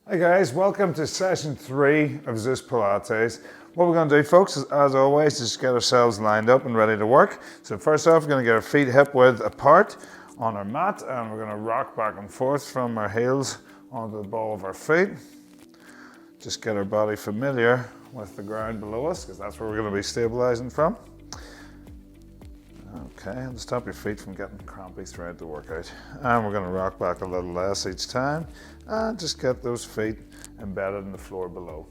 Hi guys, welcome to session 3 of Zeus Pilates. What we're going to do, folks, is as always, just get ourselves lined up and ready to work. So first off, we're going to get our feet hip width apart on our mat, and we're going to rock back and forth from our heels onto the ball of our feet. Just get our body familiar with the ground below us, because that's where we're going to be stabilizing from. Okay, and stop your feet from getting crampy throughout the workout. And we're going to rock back a little less each time and just get those feet embedded in the floor below.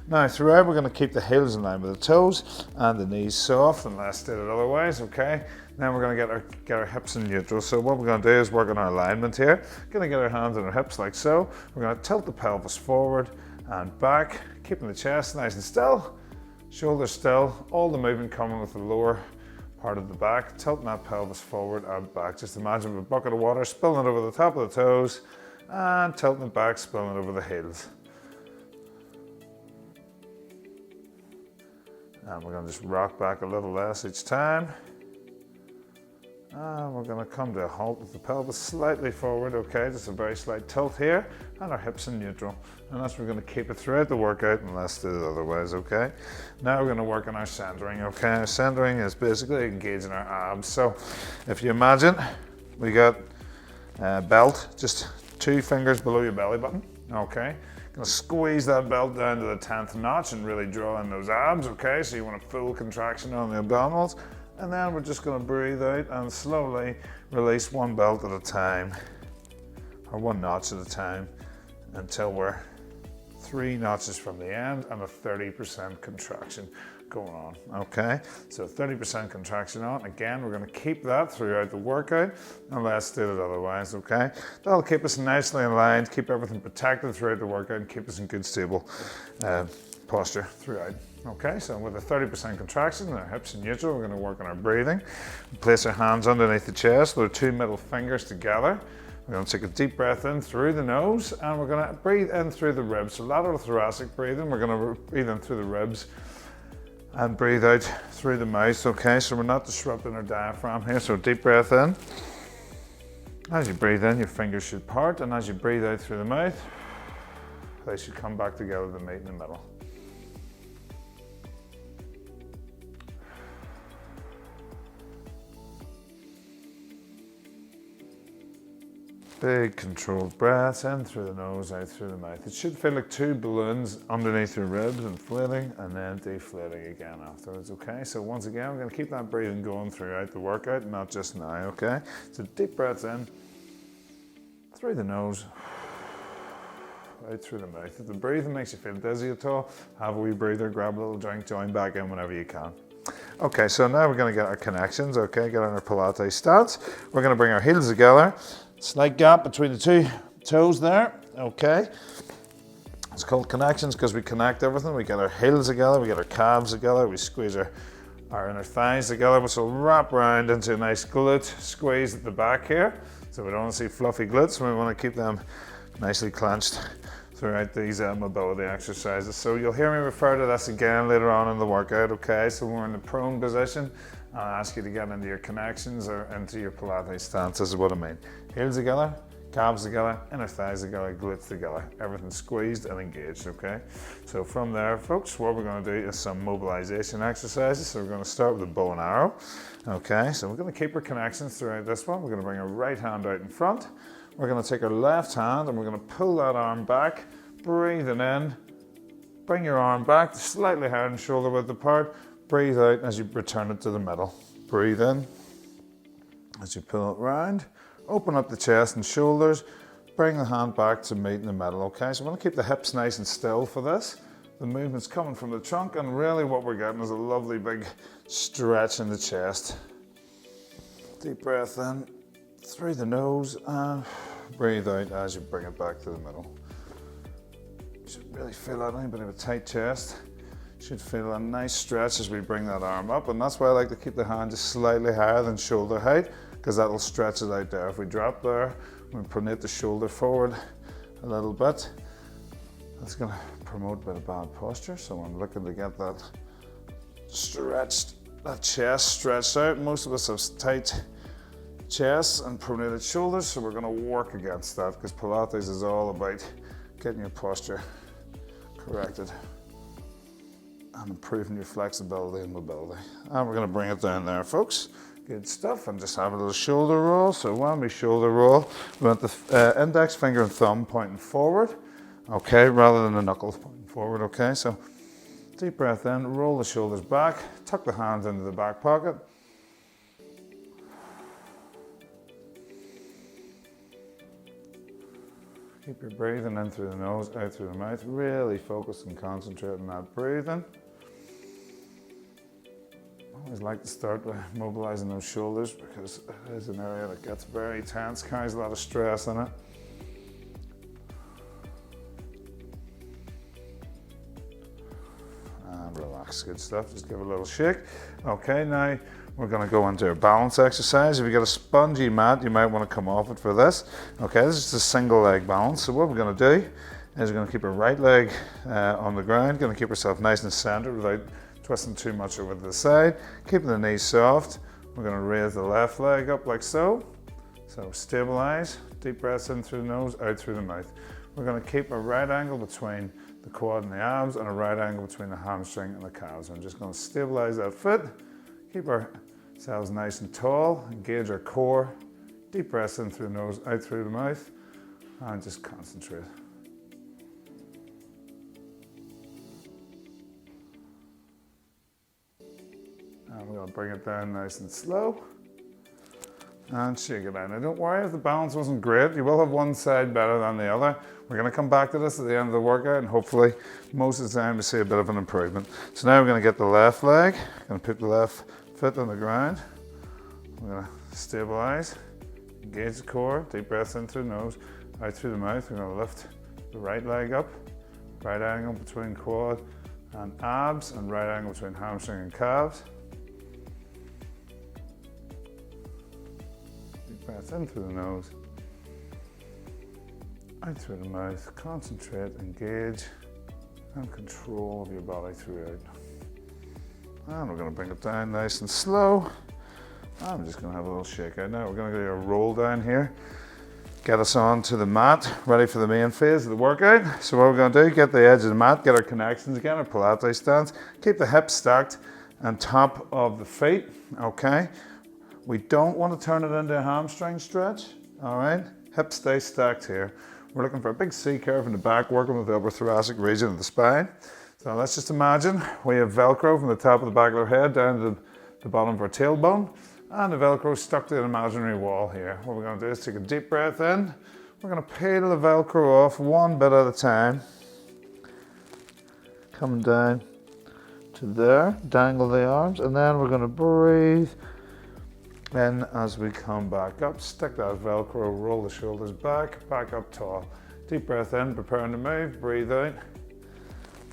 Now throughout we're going to keep the heels in line with the toes and the knees soft unless stated otherwise, okay? Now we're going to get our hips in neutral. So what we're going to do is work on our alignment here. Going to get our hands on our hips like so. We're going to tilt the pelvis forward and back, keeping the chest nice and still, shoulders still, all the movement coming with the lower part of the back, tilting that pelvis forward and back. Just imagine a bucket of water, spilling it over the top of the toes and tilting it back, spilling it over the heels. And we're going to just rock back a little less each time. And we're going to come to a halt with the pelvis slightly forward, okay, just a very slight tilt here, and our hips in neutral. And that's we're going to keep it throughout the workout unless stated otherwise, okay? Now we're going to work on our centering, okay? Our centering is basically engaging our abs. So if you imagine, we got a belt just 2 fingers below your belly button, okay? Going to squeeze that belt down to the 10th notch and really draw in those abs, okay? So you want a full contraction on the abdominals. And then we're just going to breathe out and slowly release one belt at a time, or 1 notch at a time, until we're 3 notches from the end and a 30% contraction going on, okay? So 30% contraction on. Again, we're going to keep that throughout the workout unless stated otherwise, okay? That'll keep us nicely aligned, keep everything protected throughout the workout, and keep us in good stable posture throughout. Okay, so with a 30% contraction and our hips in neutral, we're going to work on our breathing. Place our hands underneath the chest with our 2 middle fingers together. We're going to take a deep breath in through the nose, and we're going to breathe in through the ribs. So lateral thoracic breathing, we're going to breathe in through the ribs and breathe out through the mouth, okay? So we're not disrupting our diaphragm here, so deep breath in. As you breathe in, your fingers should part, and as you breathe out through the mouth, they should come back together to meet in the middle. Big controlled breaths in through the nose, out through the mouth. It should feel like 2 balloons underneath your ribs, inflating and then deflating again afterwards, okay? So once again, we're going to keep that breathing going throughout the workout, not just now, okay? So deep breaths in, through the nose, out through the mouth. If the breathing makes you feel dizzy at all, have a wee breather, grab a little drink, join back in whenever you can. Okay, so now we're going to get our connections, okay? Get on our Pilates stance. We're going to bring our heels together. Slight gap between the 2 toes there, okay? It's called connections because we connect everything. We get our heels together, we get our calves together, we squeeze our inner thighs together, which will wrap around into a nice glute squeeze at the back here. So we don't want to see fluffy glutes, we want to keep them nicely clenched throughout these mobility exercises. So you'll hear me refer to this again later on in the workout, okay? So we're in the prone position. I'll ask you to get into your connections or into your Pilates stance. This is what I mean. Heels together, calves together, inner thighs together, glutes together. Everything squeezed and engaged, okay? So from there, folks, what we're going to do is some mobilization exercises. So we're going to start with a bow and arrow, okay? So we're going to keep our connections throughout this one. We're going to bring our right hand out in front. We're going to take our left hand and we're going to pull that arm back, breathing in. Bring your arm back slightly higher than shoulder width apart. Breathe out as you return it to the middle. Breathe in as you pull it round. Open up the chest and shoulders. Bring the hand back to meet in the middle, okay? So we want to keep the hips nice and still for this. The movement's coming from the trunk, and really what we're getting is a lovely big stretch in the chest. Deep breath in through the nose and breathe out as you bring it back to the middle. You should really feel that, a bit of a tight chest. Should feel a nice stretch as we bring that arm up, and that's why I like to keep the hand just slightly higher than shoulder height, because that'll stretch it out there. If we drop there, we pronate the shoulder forward a little bit. That's going to promote a bit of bad posture, so I'm looking to get that stretched, that chest stretched out. Most of us have tight chests and pronated shoulders, so we're going to work against that, because Pilates is all about getting your posture corrected and improving your flexibility and mobility. And we're going to bring it down there, folks. Good stuff. And just have a little shoulder roll. So when we shoulder roll, we want the index finger and thumb pointing forward, okay, rather than the knuckles pointing forward, okay? So deep breath in, roll the shoulders back, tuck the hands into the back pocket. Keep your breathing in through the nose, out through the mouth. Really focus and concentrate on that breathing. I always like to start by mobilizing those shoulders because it is an area that gets very tense, carries a lot of stress in it. And relax, good stuff. Just give it a little shake. Okay, now we're going to go into a balance exercise. If you've got a spongy mat, you might want to come off it for this. Okay, this is just a single leg balance. So what we're going to do is we're going to keep our right leg on the ground, going to keep ourselves nice and centered without twisting too much over to the side, keeping the knees soft. We're going to raise the left leg up like so. So stabilize, deep breaths in through the nose, out through the mouth. We're going to keep a right angle between the quad and the abs and a right angle between the hamstring and the calves. I'm just going to stabilize that foot, keep ourselves nice and tall, engage our core, deep breaths in through the nose, out through the mouth, and just concentrate. And we're going to bring it down nice and slow and shake it out. Now don't worry if the balance wasn't great, you will have one side better than the other. We're going to come back to this at the end of the workout and hopefully most of the time we see a bit of an improvement. So now we're going to get the left leg, going to put the left foot on the ground. We're going to stabilize, engage the core, deep breaths in through the nose, out through the mouth. We're going to lift the right leg up, right angle between quad and abs and right angle between hamstring and calves. Breath in through the nose, out through the mouth. Concentrate, engage, and control of your body throughout. And we're going to bring it down nice and slow. I'm just going to have a little shake out now. We're going to do a roll down here. Get us onto the mat, ready for the main phase of the workout. So what we're going to do, get the edge of the mat, get our connections again, our Pilates stance. Keep the hips stacked on top of the feet, okay? We don't want to turn it into a hamstring stretch, all right? Hips stay stacked here. We're looking for a big C curve in the back, working with the upper thoracic region of the spine. So let's just imagine we have Velcro from the top of the back of our head down to the bottom of our tailbone, and the Velcro stuck to an imaginary wall here. What we're going to do is take a deep breath in. We're going to peel the Velcro off one bit at a time. Coming down to there, dangle the arms, and then we're going to breathe. Then as we come back up, stick that Velcro, roll the shoulders back up tall. Deep breath in, preparing to move, breathe out.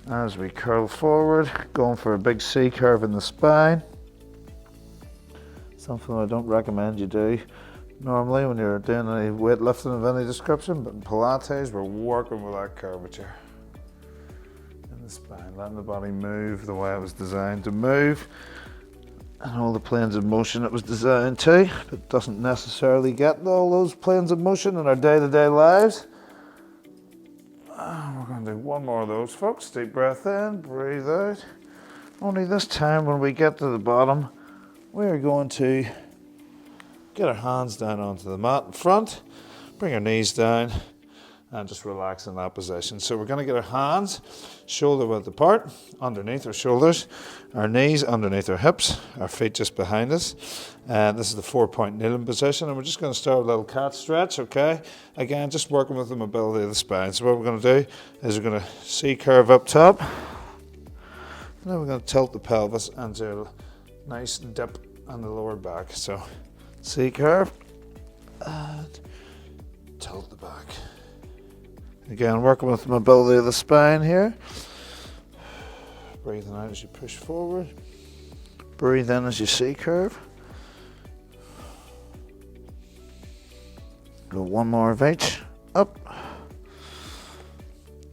As we curl forward, going for a big C curve in the spine. Something I don't recommend you do normally when you're doing any weightlifting of any description, but in Pilates, we're working with that curvature in the spine, letting the body move the way it was designed to move. And all the planes of motion it was designed to, but doesn't necessarily get all those planes of motion in our day-to-day lives. And we're going to do one more of those, folks. Deep breath in, breathe out. Only this time when we get to the bottom, we're going to get our hands down onto the mat in front, bring our knees down, and just relax in that position. So we're going to get our hands shoulder width apart, underneath our shoulders, our knees underneath our hips, our feet just behind us. This is the 4-point kneeling position, and we're just going to start with a little cat stretch, okay? Again, just working with the mobility of the spine. So what we're going to do is we're going to C curve up top, and then we're going to tilt the pelvis and do a nice dip on the lower back. So C curve, and tilt the back. Again, working with the mobility of the spine here. Breathing out as you push forward. Breathe in as you C curve. Go one more of each. Up.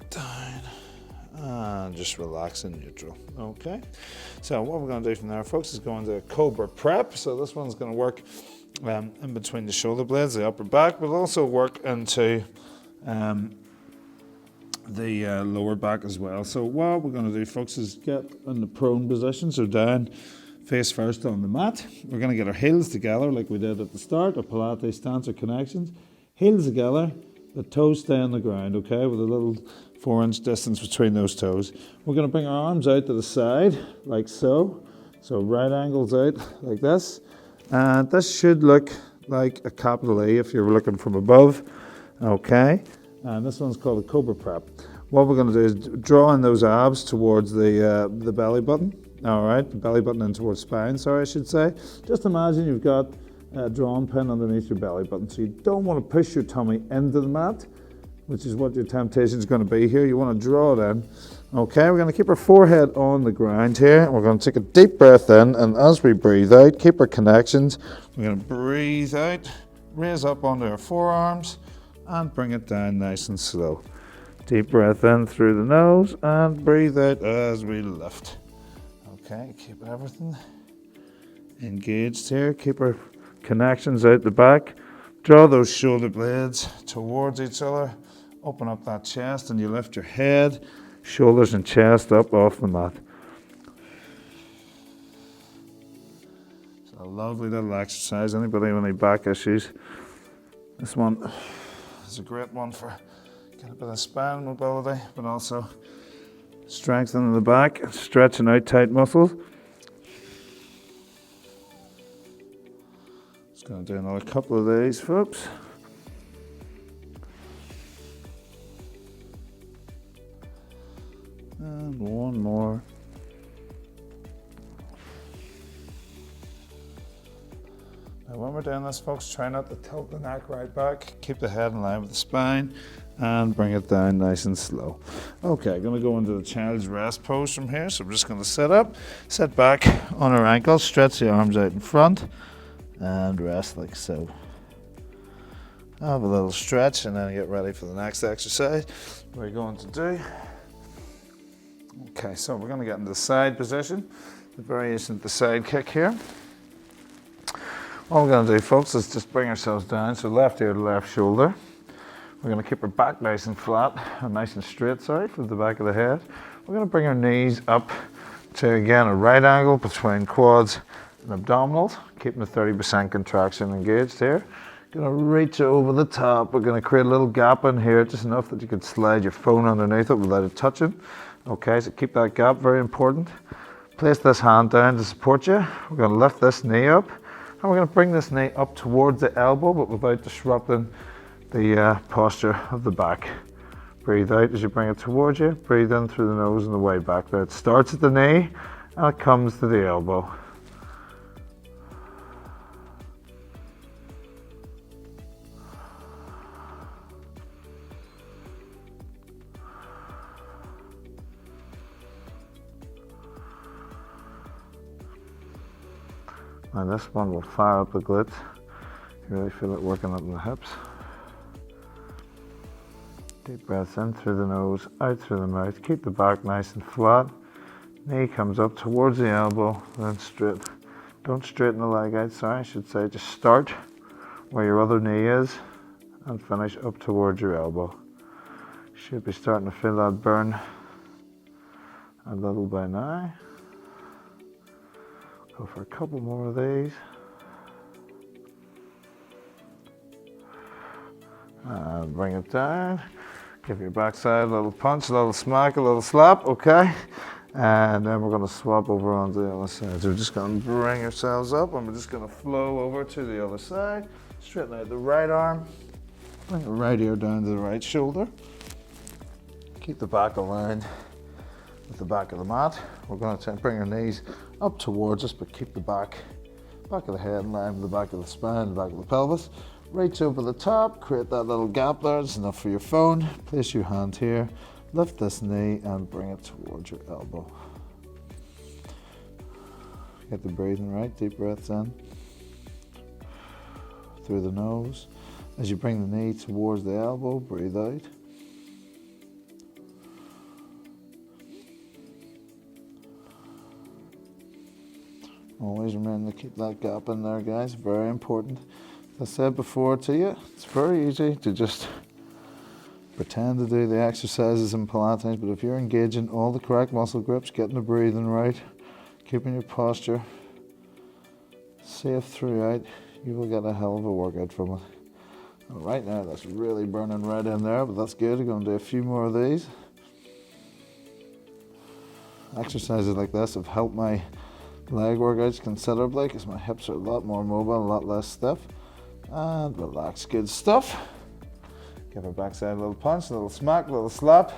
Down. And just relax in neutral. Okay. So what we're going to do from there, folks, is go into Cobra Prep. So this one's going to work in between the shoulder blades, the upper back, but also work into lower back as well. So what we're going to do, folks, is get in the prone position, so down face first on the mat. We're going to get our heels together like we did at the start, our Pilates stance or connections. Heels together, the toes stay on the ground, okay, with a little 4-inch distance between those toes. We're going to bring our arms out to the side, like so. So right angles out like this. And this should look like a capital E if you're looking from above, okay. And this one's called a Cobra Prep. What we're going to do is draw in those abs towards the belly button. All right, the belly button in towards spine, sorry, I should say. Just imagine you've got a drawn pin underneath your belly button. So you don't want to push your tummy into the mat, which is what your temptation is going to be here. You want to draw it in. Okay, we're going to keep our forehead on the ground here. We're going to take a deep breath in, and as we breathe out, keep our connections. We're going to breathe out, raise up onto our forearms, and bring it down nice and slow. Deep breath in through the nose, and breathe out as we lift. Okay, keep everything engaged here. Keep our connections out the back. Draw those shoulder blades towards each other. Open up that chest and you lift your head, shoulders and chest up off the mat. It's a lovely little exercise. Anybody with any back issues? This one is a great one for getting a bit of spine mobility, but also strengthening the back, stretching out tight muscles. Just going to do another couple of these, folks. And one more. Now when we're doing this, folks, try not to tilt the neck right back. Keep the head in line with the spine and bring it down nice and slow. Okay, I'm going to go into the child's rest pose from here. So we're just going to sit up, sit back on our ankles, stretch the arms out in front and rest like so. Have a little stretch and then get ready for the next exercise we're going to do. Okay, so we're going to get into the side position, the variation of the side kick here. What we're going to do, folks, is just bring ourselves down, so left ear to left shoulder. We're going to keep our back nice and flat, nice and straight, sorry, from the back of the head. We're going to bring our knees up to, again, a right angle between quads and abdominals, keeping the 30% contraction engaged here. Going to reach over the top. We're going to create a little gap in here, just enough that you can slide your phone underneath it without it touching. Okay, so keep that gap, very important. Place this hand down to support you. We're going to lift this knee up, and we're going to bring this knee up towards the elbow, but without disrupting the posture of the back. Breathe out as you bring it towards you. Breathe in through the nose and the way back there. It starts at the knee, and it comes to the elbow. Now this one will fire up the glutes. You really feel it working up in the hips. Deep breaths in through the nose, out through the mouth. Keep the back nice and flat. Knee comes up towards the elbow, then straight. Don't straighten the leg out, sorry, I should say. Just start where your other knee is and finish up towards your elbow. Should be starting to feel that burn a little by now. Go for a couple more of these. And bring it down. Give your backside a little punch, a little smack, a little slap, okay? And then we're going to swap over onto the other side. So we're just going to bring ourselves up and we're just going to flow over to the other side. Straighten out the right arm. Bring the right ear down to the right shoulder. Keep the back aligned with the back of the mat. We're going to bring our knees up towards us, but keep the back of the head in line with the back of the spine, the back of the pelvis. Reach over the top, create that little gap there. It's enough for your phone. Place your hand here, lift this knee and bring it towards your elbow. Get the breathing right, deep breaths in through the nose. As you bring the knee towards the elbow, breathe out. Always remember to keep that gap in there, guys, very important. As I said before to you, it's very easy to just pretend to do the exercises in Pilates, but if you're engaging all the correct muscle groups, getting the breathing right, keeping your posture safe throughout, you will get a hell of a workout from it. And right now that's really burning red in there, but that's good. I'm going to do a few more of these. Exercises like this have helped my leg workouts considerably because my hips are a lot more mobile, a lot less stiff. And relax, good stuff. Give our backside a little punch, a little smack, a little slap.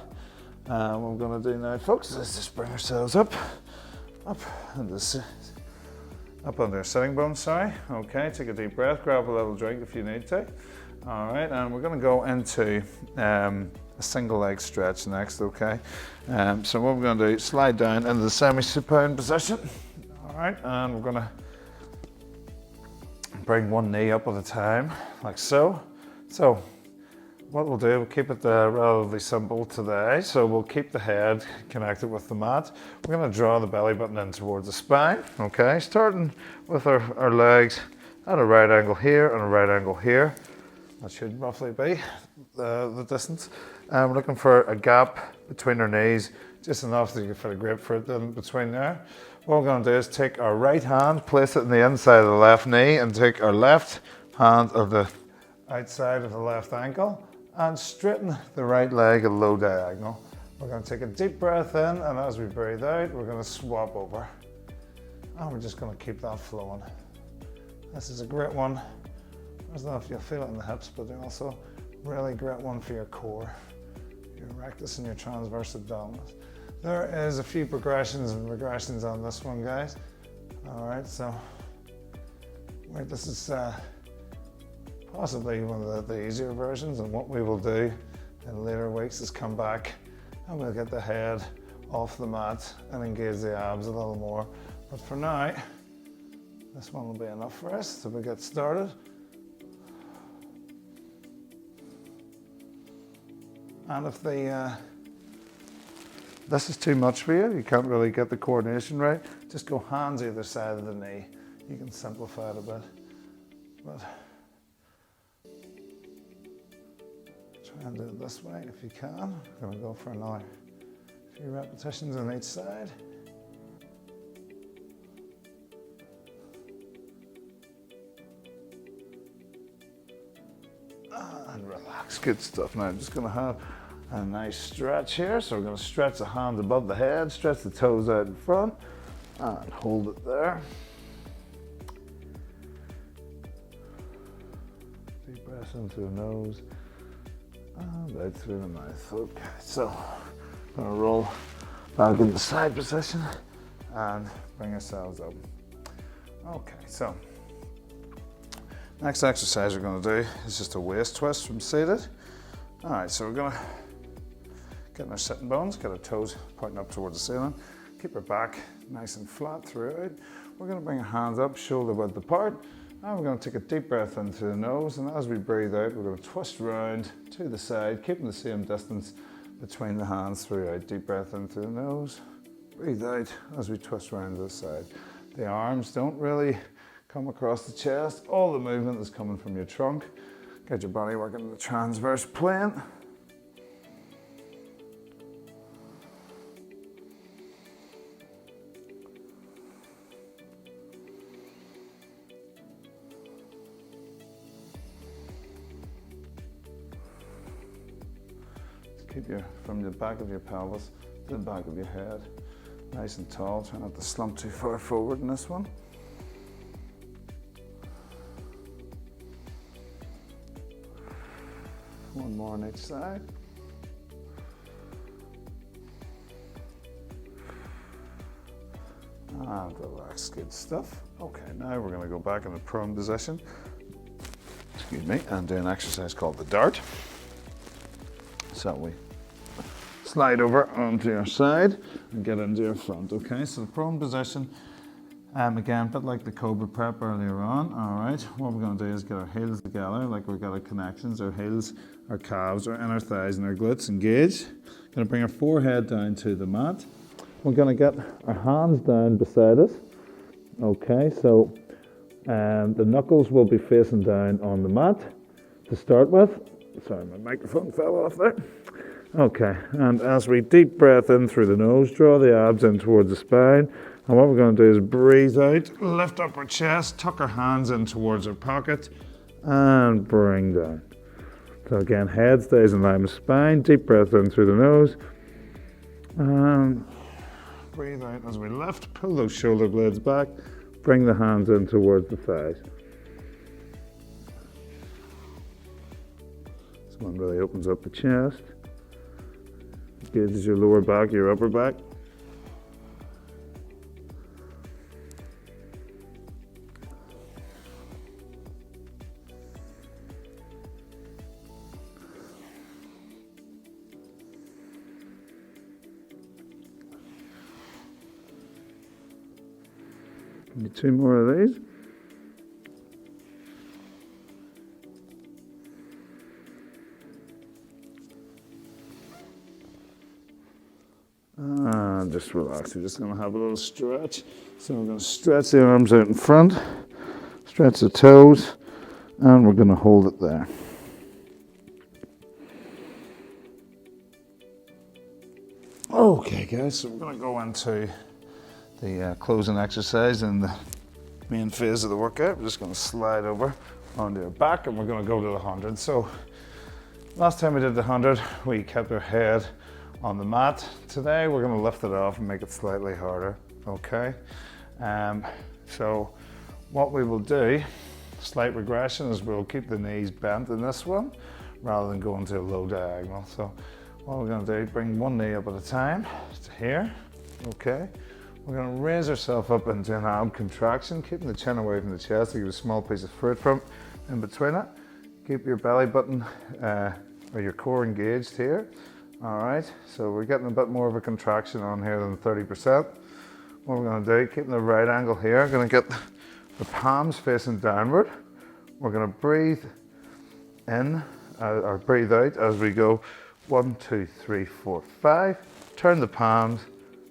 What we're going to do now, folks, is just bring ourselves up and this. Up on their sitting bones, sorry. Okay, take a deep breath, grab a little drink if you need to. All right, and we're gonna go into a single leg stretch next, okay? So what we're gonna do, slide down into the semi-supine position. All right, and we're gonna bring one knee up at a time, like so. So what we'll do, we'll keep it relatively simple today. So we'll keep the head connected with the mat. We're going to draw the belly button in towards the spine, okay? Starting with our legs at a right angle here and a right angle here. That should roughly be the distance. We're looking for a gap between our knees, just enough that you can fit a grapefruit in between there. What we're going to do is take our right hand, place it in the inside of the left knee, and take our left hand of the outside of the left ankle, and straighten the right leg a low diagonal. We're going to take a deep breath in, and as we breathe out, we're going to swap over. And we're just going to keep that flowing. This is a great one. I don't know if you'll feel it in the hips, but also really great one for your core, your rectus and your transverse abdominis. There is a few progressions and regressions on this one, guys. All right, so this is possibly one of the easier versions, and what we will do in later weeks is come back and we'll get the head off the mat and engage the abs a little more. But for now, this one will be enough for us so we get started. And if this is too much for you, you can't really get the coordination right, just go hands either side of the knee. You can simplify it a bit. But try and do it this way if you can. I'm going to go for another few repetitions on each side. And relax, good stuff. Now I'm just going to have a nice stretch here. So we're going to stretch the hands above the head, stretch the toes out in front, and hold it there. Deep breath into the nose. And out through the mouth. Okay, so I'm going to roll back into side position and bring ourselves up. Okay, so next exercise we're going to do is just a waist twist from seated. All right, so we're going to get in our sitting bones, get our toes pointing up towards the ceiling, keep our back nice and flat throughout. We're going to bring our hands up, shoulder width apart. And we're going to take a deep breath in through the nose, and as we breathe out, we're going to twist round to the side, keeping the same distance between the hands throughout. Deep breath in through the nose, breathe out as we twist round to the side. The arms don't really come across the chest. All the movement is coming from your trunk. Get your body working in the transverse plane. Keep from the back of your pelvis to the back of your head, nice and tall. Try not to slump too far forward in this one. One more on each side. And relax, good stuff. Okay, now we're going to go back in the prone position, excuse me, and do an exercise called the dart. So we slide over onto your side and get into your front, okay? So the prone position, again, a bit like the Cobra Prep earlier on, all right? What we're gonna do is get our heels together, like we've got our connections, our heels, our calves, our inner thighs and our glutes engaged. Gonna bring our forehead down to the mat. We're gonna get our hands down beside us, okay? So the knuckles will be facing down on the mat to start with. Sorry, my microphone fell off there. Okay, and as we deep breath in through the nose, draw the abs in towards the spine. And what we're going to do is breathe out, lift up our chest, tuck our hands in towards our pocket, and bring down. So again, head stays in line with spine, deep breath in through the nose, and breathe out as we lift, pull those shoulder blades back, bring the hands in towards the thighs. This one really opens up the chest, engages your lower back, your upper back. Give me 2 more of these. And just relax. We're just going to have a little stretch. So we're going to stretch the arms out in front, stretch the toes, and we're going to hold it there. Okay, guys, so we're going to go into the closing exercise and the main phase of the workout. We're just going to slide over onto our back and we're going to go to the 100. So last time we did the 100, we kept our head on the mat. Today we're going to lift it off and make it slightly harder, okay? So what we will do, slight regression, is we'll keep the knees bent in this one rather than going to a low diagonal. So what we're going to do, bring one knee up at a time to here, okay? We're going to raise ourselves up into an ab contraction, keeping the chin away from the chest to give a small piece of fruit from in between it. Keep your belly button or your core engaged here. All right, so we're getting a bit more of a contraction on here than 30%. What we're going to do, keeping the right angle here, I'm going to get the palms facing downward. We're going to breathe in or breathe out as we go 1, 2, 3, 4, 5. Turn the palms.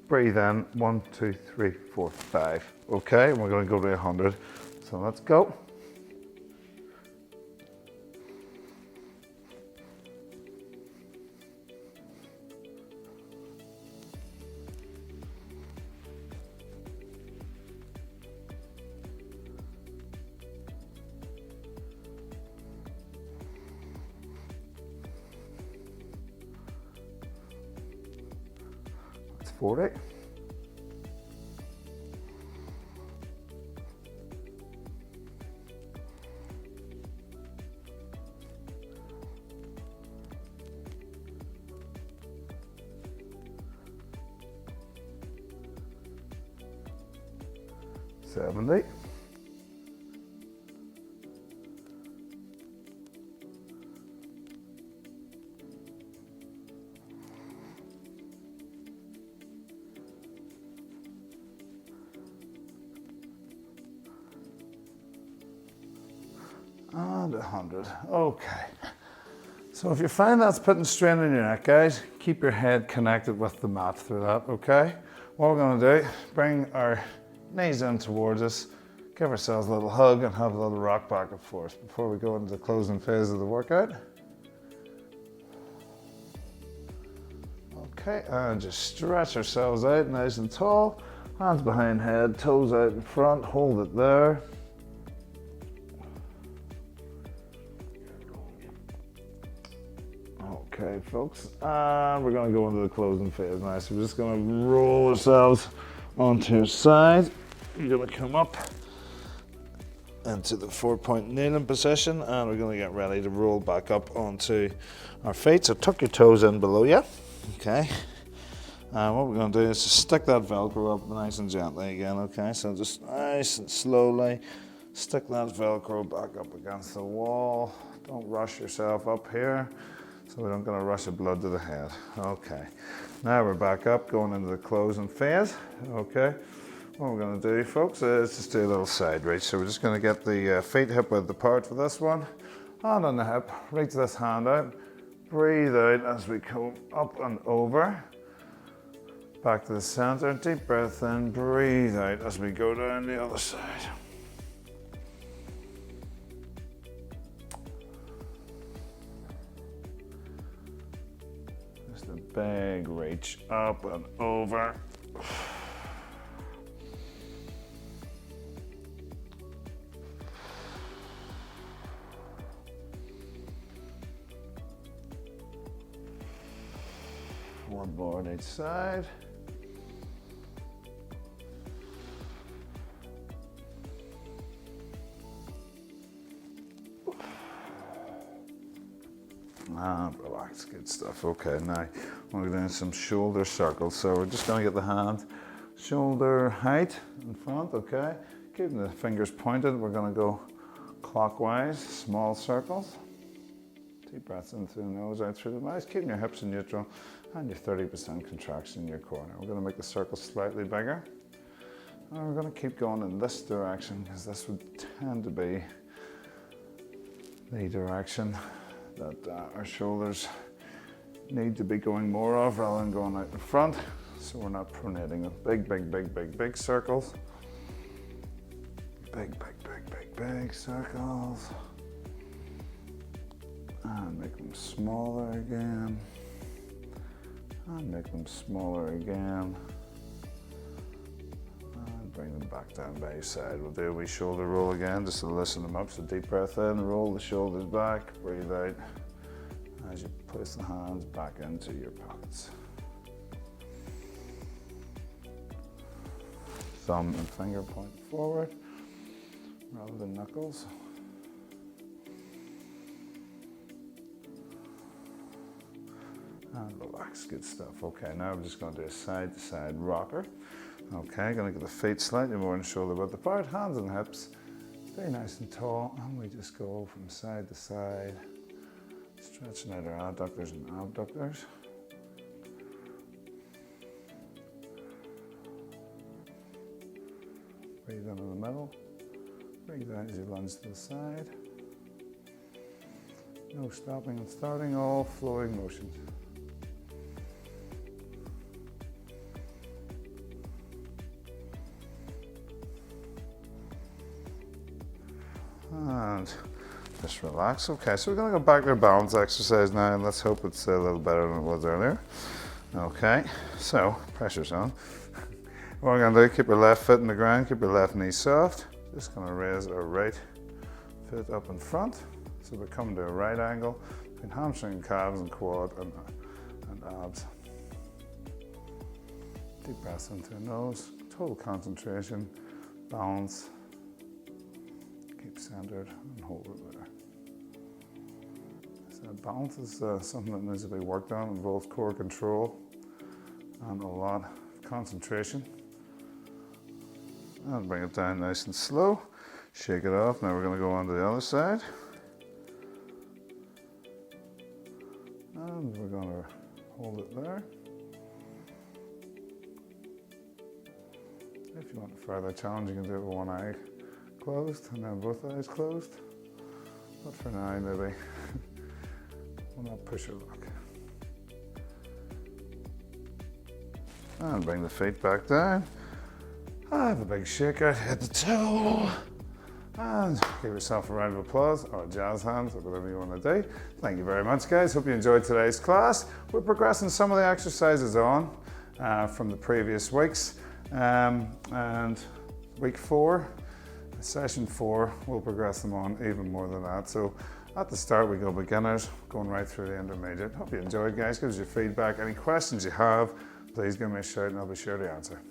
Breathe in, 1, 2, 3, 4, 5. Okay, and we're going to go to 100. So let's go. That's 40. $70. And 100. Okay. So if you find that's putting strain on your neck, guys, keep your head connected with the mat through that, okay? What we're going to do, bring our knees in towards us, give ourselves a little hug and have a little rock back and forth before we go into the closing phase of the workout. Okay, and just stretch ourselves out nice and tall, hands behind head, toes out in front, hold it there. Okay, folks, and we're going to go into the closing phase now. So we're just going to roll ourselves onto our side. You're going to come up into the 4-point kneeling position, and we're going to get ready to roll back up onto our feet. So tuck your toes in below you. Okay. And what we're going to do is just stick that Velcro up nice and gently again. Okay. So just nice and slowly stick that Velcro back up against the wall. Don't rush yourself up here, so we don't going to rush the blood to the head. Okay. Now we're back up, going into the closing phase. Okay. What we're going to do, folks, is just do a little side reach. So we're just going to get the feet hip width apart for this one. Hand on the hip, reach this hand out. Breathe out as we come up and over. Back to the center, deep breath in, breathe out as we go down the other side. big reach up and over. One more on each side. And relax, good stuff. Okay, now we're doing some shoulder circles. So we're just going to get the hand shoulder height in front, okay? Keeping the fingers pointed, we're going to go clockwise, small circles. Deep breaths in through the nose, out through the mouth. Keeping your hips in neutral and your 30% contraction in your core. Now we're going to make the circle slightly bigger. And we're going to keep going in this direction because this would tend to be the direction that our shoulders need to be going more of rather than going out in front. So we're not pronating with big circles. Big circles. And make them smaller again. And make them smaller again. And bring them back down by your side. We'll do a wee shoulder roll again just to loosen them up. So deep breath in, roll the shoulders back, breathe out as you place the hands back into your pockets. Thumb and finger point forward rather than knuckles. And relax, good stuff. Okay, now I'm just going to do a side to side rocker. Okay, going to get the feet slightly more in shoulder width apart, hands and hips. Stay nice and tall, and we just go from side to side, stretching out our adductors and abductors. Breathe into the middle. Breathe out as you lunge to the side. No stopping and starting, all flowing motions. And just relax. Okay, so we're going to go back to our balance exercise now, and let's hope it's a little better than it was earlier. Okay, so pressure's on. What we're going to do, keep your left foot in the ground, keep your left knee soft. Just going to raise our right foot up in front. So we're coming to a right angle between hamstring, calves, and quad and abs. Deep breaths into the nose, total concentration, balance. Keep centered and hold it there. So balance is something that needs to be worked on. It involves core control and a lot of concentration. And bring it down nice and slow. Shake it off. Now we're going to go on to the other side. And we're going to hold it there. If you want a further challenge, you can do it with one eye closed and then both eyes closed. But for now, maybe we'll not push your luck. And bring the feet back down. Have a big shake out, head to toe. And give yourself a round of applause or a jazz hands or whatever you want to do. Thank you very much, guys. Hope you enjoyed today's class. We're progressing some of the exercises on from the previous weeks. And week 4, session 4, we'll progress them on even more than that. So at the start we go beginners, going right through the intermediate. Hope you enjoyed, guys. Give us your feedback. Any questions you have, please give me a shout and I'll be sure to answer.